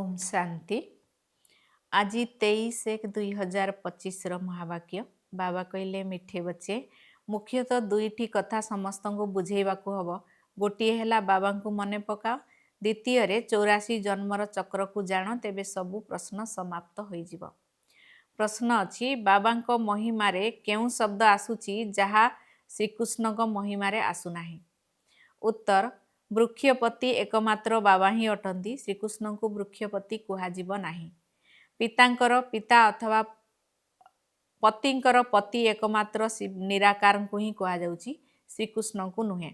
ओम शांति। आज 23/1/2025 महावाक्य बाबा कहले मिठे बच्चे मुख्यतः दुईटी कथा समस्त को बुझेवा हम। गोटे है बाबा को मन पकाओ, द्वितीय 84 जन्मर चक्र को जान, तेबे सबू प्रश्न समाप्त हो। प्रश्न अच्छी बाबा महिमारे क्यों शब्द आसूची जहा श्रीकृष्ण महिमारे आसुना। उत्तर वृक्षपति एकमात्र बाबा ही अटंती। श्रीकृष्ण को वृक्षपति कुहाजिब नाही। पितांकर पिता अथवा पतिंकर पति एकमात्र निराकार को ही कुहाजाउची, श्रीकृष्ण को नुहे।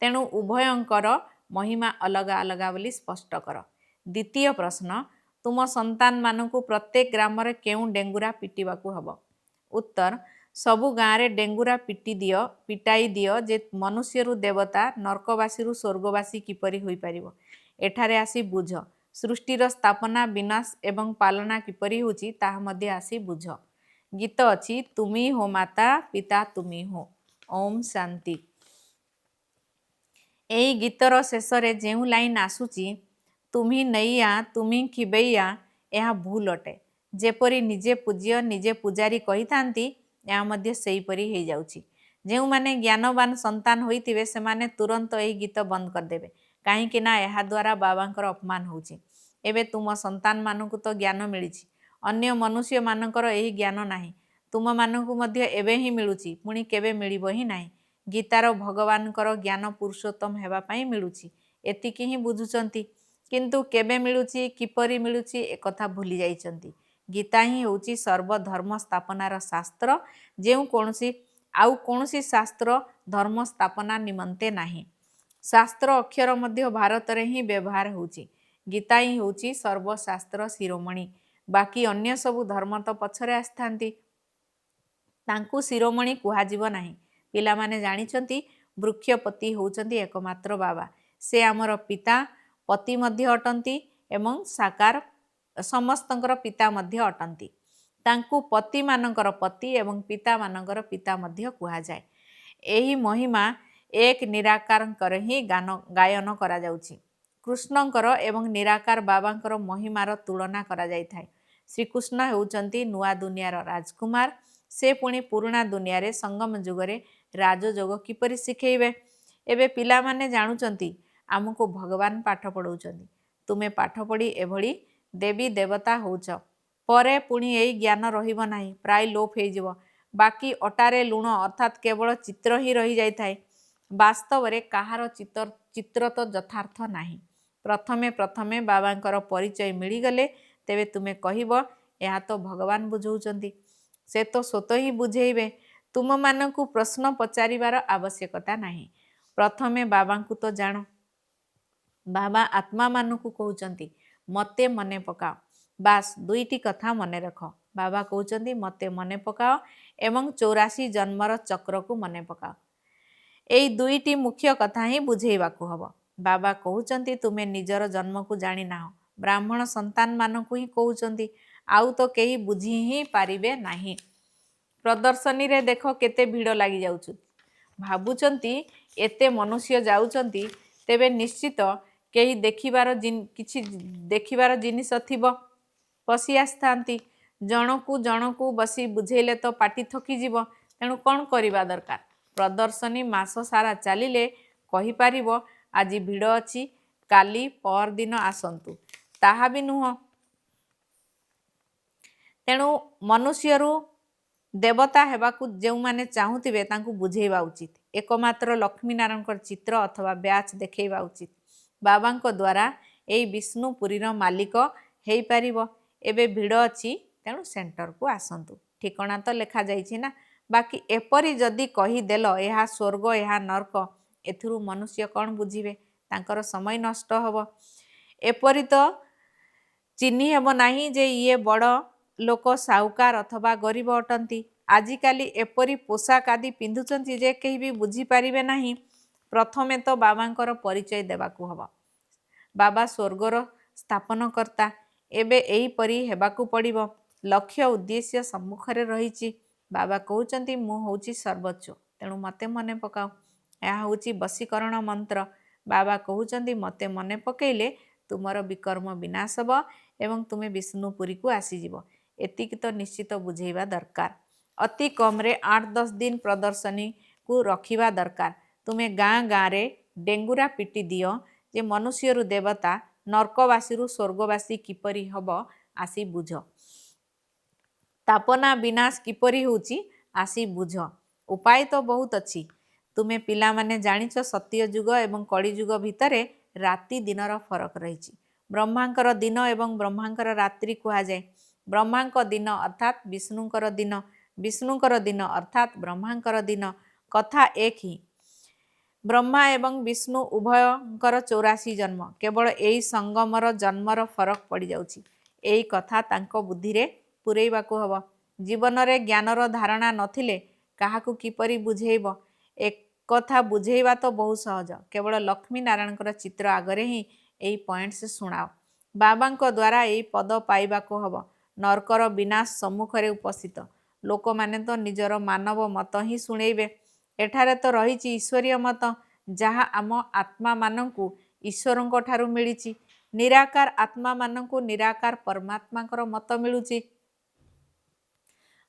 तेणु उभयंकर महिमा अलगा अलगा बोली स्पष्ट कर। द्वितीय प्रश्न तुम संतान मानकु प्रत्येक ग्राम रे केउं डेंगुरा पिटिबाकू हब। उत्तर सबु गाँव में डेंगुरा पिटाई दियो जे मनुष्यरु देवता, नरकवासी रु स्वर्गवासी किपरि होई परिबो। एठारे आसी बुझ सृष्टिर स्थापना, विनाश एवं पालना किपरि होची ताहा मध्ये आसी बुझ। गीत अछि तुमी हो माता पिता तुमी हो। ओम शांति। एई गीतर शेष रे जेउ लाइन आसुची तुम्ही नैया तुम्ही खिबैया, यह भूल अटे। जेपरि निजे पूज्य निजे पूजारी कही थांती या मध्य सेहीपरि हो जाउची। जेउ माने ज्ञानवान संतान होइतिबे से माने तुरंत एही गीत बंद कर देबे, काहेकि ना एहा द्वारा बाबांकर अपमान होउची। एबे तुम संतान मानकु तो ज्ञान मिलिछि, अन्य मनुष्य मानकर एही ज्ञान नाही। तुम मानकु मध्य एबे ही मिलुची, पुणी केबे मिलिबो ही नाही। गीतार भगवानकर ज्ञान पुरुषोत्तम हेबा पई मिलुची, एतिकी ही बुझुचंती। किंतु केबे मिलुची किपरि मिलुची एकथा भूली जाइचंती। गीता ही होची सर्वधर्म स्थापनार शास्त्र, जेउ कौनसी शास्त्र धर्म स्थापना निमंते नाही। शास्त्र अक्षर मध्य भारत रे ही व्यवहार होची। गीता ही होची सर्वशास्त्र शिरोमणि। बाकी अन्य सबु धर्म तो पछरे आस्थांती, तांकु शिरोमणि कुहाजिब नाही। पिला माने जानिचंती वृक्षपति होचंती एकमात्र बाबा। से आमर पिता पति मध्य अटंती एवं साकार समस्तंकर पिता मध्य अटंती। तांकु पति मानकर पति एवं पिता मानकर पिता मध्य कुहा जाए। एही महिमा एक निराकार ही गायन करा जाउची। कृष्णंकर एवं निराकार बाबांकर महिमार तुलना करा जाई थाए। श्रीकृष्ण हेउचंती नुआ दुनियार राजकुमार। से पुणी पुराणा दुनिया रे संगम जुगरे राजयोग किपरि शिखेइबे। एबे पिला माने जानुचंती आमको भगवान पाठ पढ़ाउचंती। तुमे पाठ पढ़ी एभली देवी देवता होउच, परे पुणी एई ज्ञान रहिब नाही, प्राय लोप हेइजिब। बाकी अटारे लुण अर्थात केवल चित्र ही रही जाई थाए। वास्तव रे काहार चित्र तो यथार्थ नाही। प्रथमे प्रथमे बाबांकर परिचय मिलिगले तेबे तुमे कहिब या तो भगवान बुझौचंती। से तो स्वतः ही बुझेइबे। तुम मानकु प्रश्न पचारिबार आवश्यकता नाही। प्रथमे बाबांकु तो जानो। बाबा आत्मा मानकु कहउचंती मते मने पकाओ। बास दुईटी कथा मने रख। बाबा कहउचंती मते मने पकाओ एवं 84 जन्मर चक्र को मने पकाओ। एई दुईटी मुख्य कथा ही बुझेइबाकु हबो। बाबा कहउचंती तुमे निजर जन्म को जानि नाहो। ब्राह्मण संतान मानकु ही कहउचंती, आउ तो केही बुझी ही पारिबे नाही। प्रदर्शनी रे देखो केते भीड़ लागी जाउछु। भाबुचंती एते मनुष्य जाउचंती, तेबे निश्चित केही किछि देखिबार जिनिस थिबो। पसी आस्थांती जणकु जणकु बसी बुझेइले तो पाटी थकी जीवो। तेणु कौन करिबा दरकार। प्रदर्शनी मास सारा चलिले कहि पारिबो आज भीड़ अछि, काली पर दिन आसंतु, ताहा भी नुह। तेणु मनुष्यरु देवता हेबाकु जेउ माने चाहुतिबे तांकु बुझेइबा उचित। एकमात्र लक्ष्मी नारायणकर चित्र अथवा ब्याच देखेइबा उचित। बाबांको द्वारा एई विष्णुपुरीर मालिक हेई पारिबो। एबे भीड़ अछि, तेणु सेंटर को आसंतु। ठिकणा तो लेखा जाइछि ना। बाकी एपरि जदि कहि देलो एहा स्वर्ग एहा नरक, एथुरु मनुष्य कौन बुझिबे। तांकर समय नष्ट हबो। एपरि तो चिन्हि हेबो नाही जे इए बड़ लोक साहुकार अथवा गरीब अटंती। आजिकाली एपरि पोशाक आदि पिंधुचंती जे केही भी बुझी पारिबे नाही। प्रथमे तो बाबांकर परिचय देबाकू हबो। बाबा स्वर्गर स्थापन करता। एबे एही परी हेबाकू पड़िबो। लक्ष्य उद्देश्य सम्मुखरे रहिछि। बाबा कहउचंती मु होउछि सर्वोच्च, तेणु मते मने पकाओ। ଏହା होउछि बसीकरण मंत्र। बाबा कहउचंती मते मने पकेइले ତୁମର ବିକର୍ମ ବିନାଶ ହେବ ଏବଂ ତୁମେ ବିଷ୍ଣୁପୁରୀକୁ ଆସିଯିବ। ଏତିକି ତ ନିଶ୍ଚିତ ବୁଝେଇବା ଦରକାର। ଅତି କମ୍ରେ 8-10 ଦିନ ପ୍ରଦର୍ଶନୀକୁ ରଖିବା ଦରକାର। ତୁମେ ଗାଁ ଗାଁରେ ଡେଙ୍ଗୁରା ପିଟି ଦିଅ ଯେ ମନୁଷ୍ୟରୁ ଦେବତା, ନର୍କବାସୀରୁ ସ୍ୱର୍ଗବାସୀ କିପରି ହେବ ଆସି ବୁଝ। ତାପନା ବିନାଶ କିପରି ହେଉଛି ଆସି ବୁଝ। ଉପାୟ ତ ବହୁତ ଅଛି। ତୁମେ ପିଲାମାନେ ଜାଣିଛ ସତ୍ୟ ଯୁଗ ଏବଂ କଳି ଯୁଗ ଭିତରେ ରାତି ଦିନର ଫରକ ରହିଛି। ବ୍ରହ୍ମାଙ୍କର ଦିନ ଏବଂ ବ୍ରହ୍ମାଙ୍କର ରାତ୍ରି କୁହାଯାଏ। ବ୍ରହ୍ମାଙ୍କ ଦିନ ଅର୍ଥାତ୍ ବିଷ୍ଣୁଙ୍କର ଦିନ, ବିଷ୍ଣୁଙ୍କର ଦିନ ଅର୍ଥାତ୍ ବ୍ରହ୍ମାଙ୍କର ଦିନ, କଥା ଏକ ହିଁ। ବ୍ରହ୍ମା ଏବଂ ବିଷ୍ଣୁ ଉଭୟଙ୍କର 84 ଜନ୍ମ। କେବଳ ଏଇ ସଙ୍ଗମର ଜନ୍ମର ଫରକ ପଡ଼ିଯାଉଛି। ଏଇ କଥା ତାଙ୍କ ବୁଦ୍ଧିରେ ପୂରେଇବାକୁ ହେବ। ଜୀବନରେ ଜ୍ଞାନର ଧାରଣା ନଥିଲେ କାହାକୁ କିପରି ବୁଝେଇବ? ଏକଥା ବୁଝେଇବା ତ ବହୁ ସହଜ। କେବଳ ଲକ୍ଷ୍ମୀ ନାରାୟଣଙ୍କର ଚିତ୍ର ଆଗରେ ହିଁ ଏଇ ପଏଣ୍ଟସ୍ ଶୁଣାଅ। ବାବାଙ୍କ ଦ୍ୱାରା ଏଇ ପଦ ପାଇବାକୁ ହେବ। ନର୍କର ବିନାଶ ସମ୍ମୁଖରେ ଉପସ୍ଥିତ। ଲୋକମାନେ ତ ନିଜର ମାନବ ମତ ହିଁ ଶୁଣେଇବେ। ଏଠାରେ ତ ରହିଛି ଈଶ୍ୱରୀୟ ମତ, ଯାହା ଆମ ଆତ୍ମାମାନଙ୍କୁ ଈଶ୍ୱରଙ୍କ ଠାରୁ ମିଳିଛି। ନିରାକାର ଆତ୍ମାମାନଙ୍କୁ ନିରାକାର ପରମାତ୍ମାଙ୍କର ମତ ମିଳୁଛି।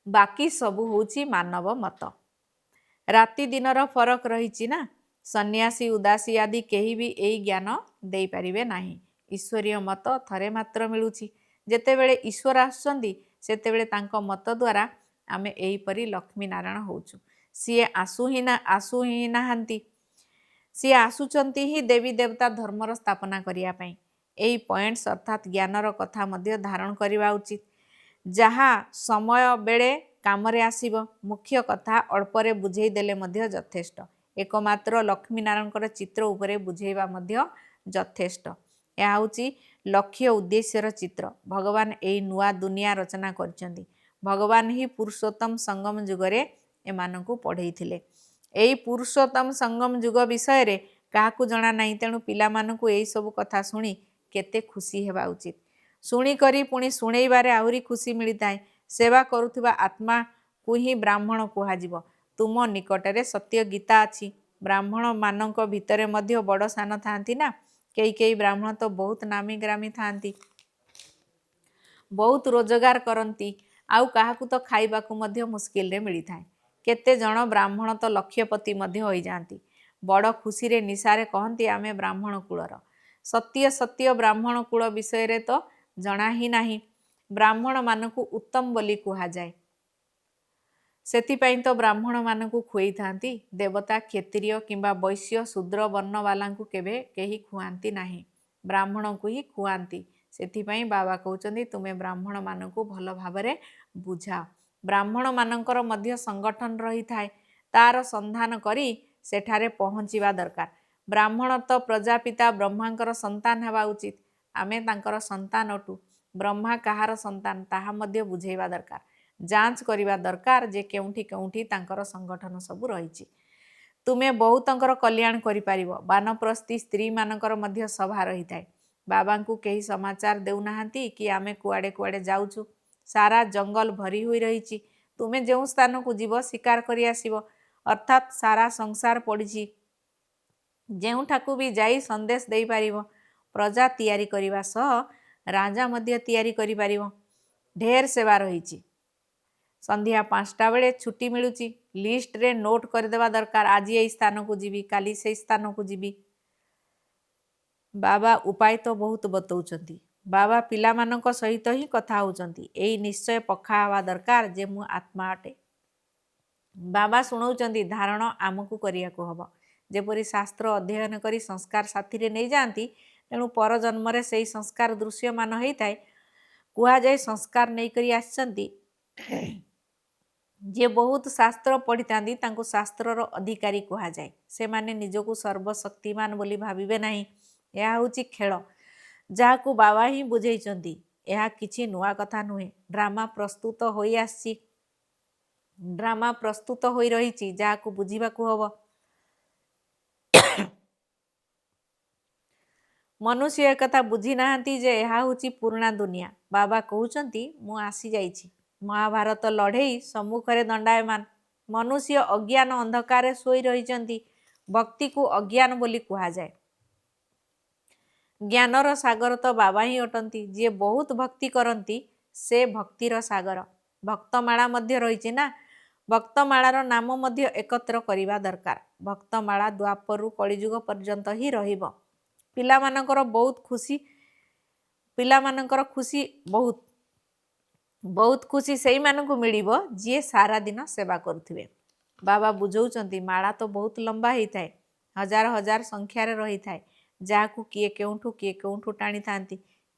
ବାକି ସବୁ ହେଉଛି ମାନବ ମତ। ରାତି ଦିନର ଫରକ ରହିଛି ନା। ସନ୍ନ୍ୟାସୀ, ଉଦାସୀ ଆଦି କେହି ବି ଏଇ ଜ୍ଞାନ ଦେଇପାରିବେ ନାହିଁ। ଈଶ୍ୱରୀୟ ମତ ଥରେ ମାତ୍ର ମିଳୁଛି। ଯେତେବେଳେ ଈଶ୍ୱର ଆସୁଛନ୍ତି ସେତେବେଳେ ତାଙ୍କ ମତ ଦ୍ୱାରା ଆମେ ଏହିପରି ଲକ୍ଷ୍ମୀ ନାରାୟଣ ହେଉଛୁ। ସିଏ ଆସୁ ହିଁ ନାହାନ୍ତି, ସିଏ ଆସୁଛନ୍ତି ହିଁ ଦେବୀ ଦେବତା ଧର୍ମର ସ୍ଥାପନା କରିବା ପାଇଁ। ଏଇ ପଏଣ୍ଟସ୍ ଅର୍ଥାତ୍ ଜ୍ଞାନର କଥା ମଧ୍ୟ ଧାରଣ କରିବା ଉଚିତ, ଯାହା ସମୟ ବେଳେ କାମରେ ଆସିବ। ମୁଖ୍ୟ କଥା ଅଳ୍ପରେ ବୁଝେଇ ଦେଲେ ମଧ୍ୟ ଯଥେଷ୍ଟ। ଏକମାତ୍ର ଲକ୍ଷ୍ମୀ ନାରାୟଣଙ୍କର ଚିତ୍ର ଉପରେ ବୁଝେଇବା ମଧ୍ୟ ଯଥେଷ୍ଟ। ଏହା ହେଉଛି ଲକ୍ଷ୍ୟ ଉଦ୍ଦେଶ୍ୟର ଚିତ୍ର। ଭଗବାନ ଏଇ ନୂଆ ଦୁନିଆ ରଚନା କରିଛନ୍ତି। ଭଗବାନ ହିଁ ପୁରୁଷୋତ୍ତମ ସଙ୍ଗମ ଯୁଗରେ ଏମାନଙ୍କୁ ପଢ଼େଇଥିଲେ। ଏଇ ପୁରୁଷୋତ୍ତମ ସଙ୍ଗମ ଯୁଗ ବିଷୟରେ କାହାକୁ ଜଣା ନାହିଁ। ତେଣୁ ପିଲାମାନଙ୍କୁ ଏଇସବୁ କଥା ଶୁଣି କେତେ ଖୁସି ହେବା ଉଚିତ। ଶୁଣିକରି ପୁଣି ଶୁଣେଇବାରେ ଆହୁରି ଖୁସି ମିଳିଥାଏ। ସେବା କରୁଥିବା ଆତ୍ମାକୁ ହିଁ ବ୍ରାହ୍ମଣ କୁହାଯିବ। ତୁମ ନିକଟରେ ସତ୍ୟ ଗୀତା ଅଛି। ବ୍ରାହ୍ମଣମାନଙ୍କ ଭିତରେ ମଧ୍ୟ ବଡ଼ ସାନ ଥାଆନ୍ତି ନା। କେହି କେହି ବ୍ରାହ୍ମଣ ତ ବହୁତ ନାମୀ ଗ୍ରାମୀ ଥାଆନ୍ତି, ବହୁତ ରୋଜଗାର କରନ୍ତି, ଆଉ କାହାକୁ ତ ଖାଇବାକୁ ମଧ୍ୟ ମୁସ୍କିଲରେ ମିଳିଥାଏ। କେତେ ଜଣ ବ୍ରାହ୍ମଣ ତ ଲକ୍ଷପତି ମଧ୍ୟ ହୋଇଯାଆନ୍ତି। ବଡ଼ ଖୁସିରେ ନିଶାରେ କହନ୍ତି ଆମେ ବ୍ରାହ୍ମଣ କୁଳର। ସତ୍ୟ ବ୍ରାହ୍ମଣ କୁଳ ବିଷୟରେ ତ ଜଣା ହିଁ ନାହିଁ। ବ୍ରାହ୍ମଣମାନଙ୍କୁ ଉତ୍ତମ ବୋଲି କୁହାଯାଏ। ସେଥିପାଇଁ ତ ବ୍ରାହ୍ମଣମାନଙ୍କୁ ଖୁଏଇଥାନ୍ତି। ଦେବତା, କ୍ଷତ୍ରିୟ କିମ୍ବା ବୈଶ୍ୟ, ଶୂଦ୍ର ବର୍ଣ୍ଣବାଲାଙ୍କୁ କେବେ କେହି ଖୁଆନ୍ତି ନାହିଁ, ବ୍ରାହ୍ମଣଙ୍କୁ ହିଁ ଖୁଆନ୍ତି। ସେଥିପାଇଁ ବାବା କହୁଛନ୍ତି ତୁମେ ବ୍ରାହ୍ମଣମାନଙ୍କୁ ଭଲ ଭାବରେ ବୁଝାଅ। ବ୍ରାହ୍ମଣମାନଙ୍କର ମଧ୍ୟ ସଂଗଠନ ରହିଥାଏ। ତାର ସନ୍ଧାନ କରି ସେଠାରେ ପହଞ୍ଚିବା ଦରକାର। ବ୍ରାହ୍ମଣ ତ ପ୍ରଜାପିତା ବ୍ରହ୍ମାଙ୍କର ସନ୍ତାନ ହେବା ଉଚିତ। ଆମେ ତାଙ୍କର ସନ୍ତାନ ଅଟୁ। ବ୍ରହ୍ମା କାହାର ସନ୍ତାନ ତାହା ମଧ୍ୟ ବୁଝେଇବା ଦରକାର। ଯାଞ୍ଚ କରିବା ଦରକାର ଯେ କେଉଁଠି କେଉଁଠି ତାଙ୍କର ସଂଗଠନ ସବୁ ରହିଛି। ତୁମେ ବହୁତଙ୍କର କଲ୍ୟାଣ କରିପାରିବ। ବାନପ୍ରସ୍ଥୀ ସ୍ତ୍ରୀମାନଙ୍କର ମଧ୍ୟ ସଭା ରହିଥାଏ। ବାବାଙ୍କୁ କେହି ସମାଚାର ଦେଉନାହାନ୍ତି କି ଆମେ କୁଆଡ଼େ କୁଆଡ଼େ ଯାଉଛୁ। ସାରା ଜଙ୍ଗଲ ଭରି ହୋଇ ରହିଛି। ତୁମେ ଯେଉଁ ସ୍ଥାନକୁ ଯିବ ଶିକାର କରି ଆସିବ। ଅର୍ଥାତ୍ ସାରା ସଂସାର ପଡ଼ିଛି। ଯେଉଁଠାକୁ ବି ଯାଇ ସନ୍ଦେଶ ଦେଇପାରିବ। ପ୍ରଜା ତିଆରି କରିବା ସହ ରାଜା ମଧ୍ୟ ତିଆରି କରିପାରିବ। ଢେର ସେବା ରହିଛି। ସନ୍ଧ୍ୟା 5ଟା ବେଳେ ଛୁଟି ମିଳୁଛି। ଲିଷ୍ଟରେ ନୋଟ୍ କରିଦେବା ଦରକାର। ଆଜି ଏଇ ସ୍ଥାନକୁ ଯିବି, କାଲି ସେଇ ସ୍ଥାନକୁ ଯିବି। ବାବା ଉପାୟ ତ ବହୁତ ବତଉଛନ୍ତି। ବାବା ପିଲାମାନଙ୍କ ସହିତ ହିଁ କଥା ହେଉଛନ୍ତି। ଏଇ ନିଶ୍ଚୟ ପକ୍କା ହେବା ଦରକାର ଯେ ମୁଁ ଆତ୍ମା ଅଟେ। ବାବା ଶୁଣଉଛନ୍ତି ଧାରଣ ଆମକୁ କରିବାକୁ ହେବ। ଯେପରି ଶାସ୍ତ୍ର ଅଧ୍ୟୟନ କରି ସଂସ୍କାର ସାଥିରେ ନେଇଯାଆନ୍ତି, ତେଣୁ ପରଜନ୍ମରେ ସେଇ ସଂସ୍କାର ଦୃଶ୍ୟମାନ ହେଇଥାଏ। କୁହାଯାଏ ସଂସ୍କାର ନେଇକରି ଆସିଛନ୍ତି। ଯିଏ ବହୁତ ଶାସ୍ତ୍ର ପଢ଼ିଥାନ୍ତି ତାଙ୍କୁ ଶାସ୍ତ୍ରର ଅଧିକାରୀ କୁହାଯାଏ। ସେମାନେ ନିଜକୁ ସର୍ବଶକ୍ତିମାନ ବୋଲି ଭାବିବେ ନାହିଁ। ଏହା ହେଉଛି ଖେଳ, ଯାହାକୁ ବାବା ହିଁ ବୁଝେଇଛନ୍ତି। ଏହା କିଛି ନୂଆ କଥା ନୁହେଁ। ଡ୍ରାମା ପ୍ରସ୍ତୁତ ହୋଇ ଆସିଛି, ଡ୍ରାମା ପ୍ରସ୍ତୁତ ହୋଇ ରହିଛି, ଯାହାକୁ ବୁଝିବାକୁ ହେବ। ମନୁଷ୍ୟ ଏକଥା ବୁଝି ନାହାନ୍ତି ଯେ ଏହା ହେଉଛି ପୁରୁଣା ଦୁନିଆ। ବାବା କହୁଛନ୍ତି ମୁଁ ଆସିଯାଇଛି। ମହାଭାରତ ଲଢ଼େଇ ସମ୍ମୁଖରେ ଦଣ୍ଡାୟମାନ। ମନୁଷ୍ୟ ଅଜ୍ଞାନ ଅନ୍ଧକାରରେ ଶୋଇ ରହିଛନ୍ତି। ଭକ୍ତିକୁ ଅଜ୍ଞାନ ବୋଲି କୁହାଯାଏ। ज्ञानर सागर तो बाबा ही अटंती जी बहुत भक्ति करती से भक्तिर सागर भक्तमाला मध्य रही ना भक्तमालार नाम मध्य एकत्र करने दरकार भक्तमाला द्वापरु कलिजुग पर्यंत ही रहिब पिलामानकर बहुत खुशी पिलामानकर खुशी बहुत बहुत खुशी से मानू मिल जी सारा दिन सेवा करुवे बाबा बुझाऊँच माला तो बहुत लंबा होता है हजार हजार संख्यार रही था जहाँ किए केउठू टाणी था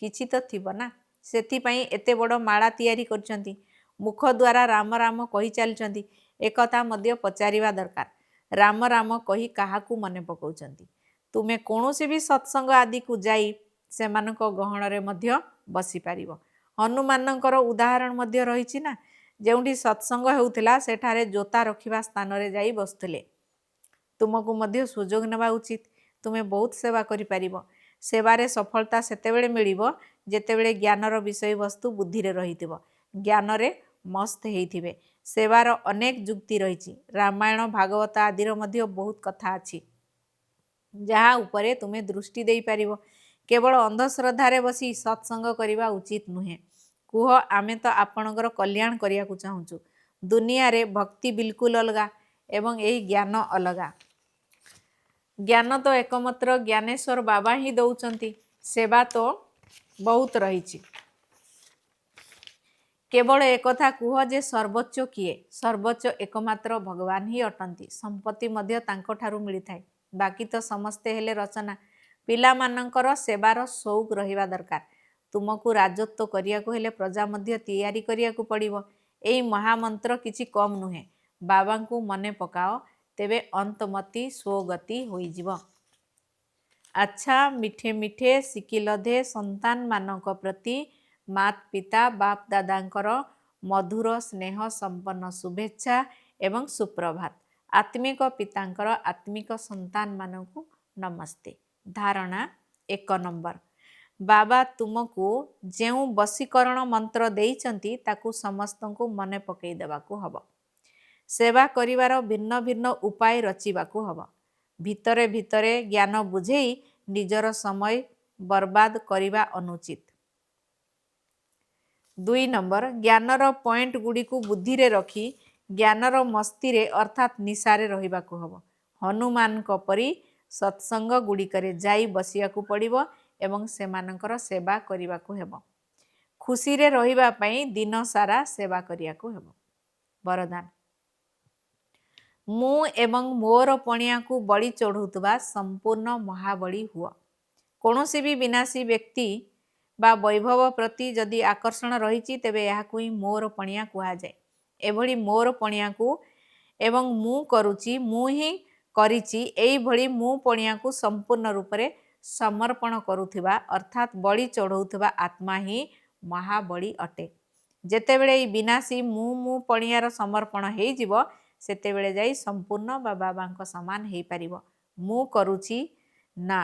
किछि तो थिबो ना सेथिपाई एते बड़ माला तैयारी करछंती मुख द्वारा राम राम कही चलछंती एकथा मध्य पचारिबा दरकार राम राम कही काहाकू मने पकाउछंती तुमे कोनोसी भी सत्संग आदि को जाई सेमानक गहणरे मध्य बसी पारिबो हनुमानकर उदाहरण मध्य रही ना जोठी सत्संग होउथिला सेठारे जोता रखिबा स्थान रे जाई बसुथिले तुमको मध्य सुजोग नेबा उचित तुम्हें बहुत सेवा करि पारिबो सेवारे सफलता सेतेबेले मिलिबो जेतेबेले ज्ञानर विषय वस्तु बुद्धि रे रहिथिबो ज्ञानरे मस्त हेइथिबे सेवार अनेक जुक्ति रही रामायण भागवत आदि मध्य बहुत कथा अछि जहाँ उपरे तुम्हें दृष्टि देई पारिबो केवल अंधश्रद्धारे बसी सत्संग करवा उचित नुहे कुह आमे तो आपणकर कल्याण करिया को चाहूँ दुनिया रे भक्ति बिल्कुल अलगा एवं यही ज्ञान अलगा ज्ञान तो एकमात्र ज्ञानेश्वर बाबा ही दौचंती सेवा तो बहुत रही केवल एक कथा कुह जे सर्वोच्च किए सर्वोच्च एकमात्र भगवान ही अटंती संपत्ति मध्य तांको ठारू मिलिथाय बाकी तो समस्ते हेले रचना पिलामानंकर सेवार शौक रहिबा दरकार तुमको राजत्व करियाको हेले प्रजा मध्य तैयारी करियाको पड़िबो एई महामंत्र किछि कम नुहे बाबांकु मने पकाओ तेबे अंतमति स्वगति होइजिबो अच्छा मिठे मिठे सिकिलधे संतान मानक प्रति मात पिता बाप दादांकर मधुर स्नेह संपन्न शुभेच्छा एवं सुप्रभात आत्मिक पितांकर आत्मिक संतान मानकु नमस्ते धारणा 1 नंबर बाबा तुमको जेउ बसीकरण मंत्र देइचंती ताकू समस्तंकु मने पकई देबाकू हबो सेवा करिवार भिन्न भिन्न उपाय रचिबाकू हबो भितरे भितरे ज्ञान बुझेई निजर समय बर्बाद करिवा अनुचित 2 नंबर ज्ञानर पॉइंट गुडी को बुद्धि रे रखी ज्ञानर मस्ती रे अर्थात निशारे रहिबाकू हबो हनुमान को परी सत्संग गुडी करे जाई बसियाकू पड़िबो एवं सेमानकर सेवा करिबाकू हेबो खुशी रे रहिबा पई दिन सारा सेवा करियाकू हेबो वरदान मु एवं मोर पणिया को बलि चढ़ौतबा संपूर्ण महाबली हुआ कौनसी भी विनाशी व्यक्ति बा वैभव प्रति जदि आकर्षण रही तेबे याकू ही मोर पणिया कुहा जाए एभली मोर पणिया को एवं मु करूची मु ही करिची एई भली मु पणिया को संपूर्ण रूप से समर्पण करुथिबा अर्थात बलि चढ़ौथबा आत्मा ही महाबली अटे जेतेबेले ई विनाशी मु पणियार समर्पण हेई जिवो सेतेबेले जाई संपूर्ण बा बाबांको समान हेई पारिबो मु करूची ना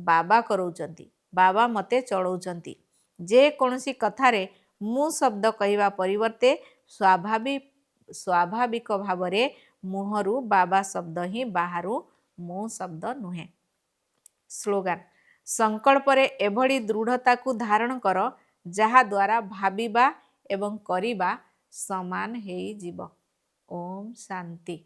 बाबा करौचंती बाबा मते चढ़ौचंती जे कोनसी कथारे मु शब्द कहिबा परिवर्ते स्वाभाविक भावरे मुहरु बाबा शब्द ही बाहरु मु शब्द नुहे स्लोगान संकल्परे एभली दृढ़ता को धारण कर जहा द्वारा भाबिबा एवं करिबा समान हेई जीव ओम शांति।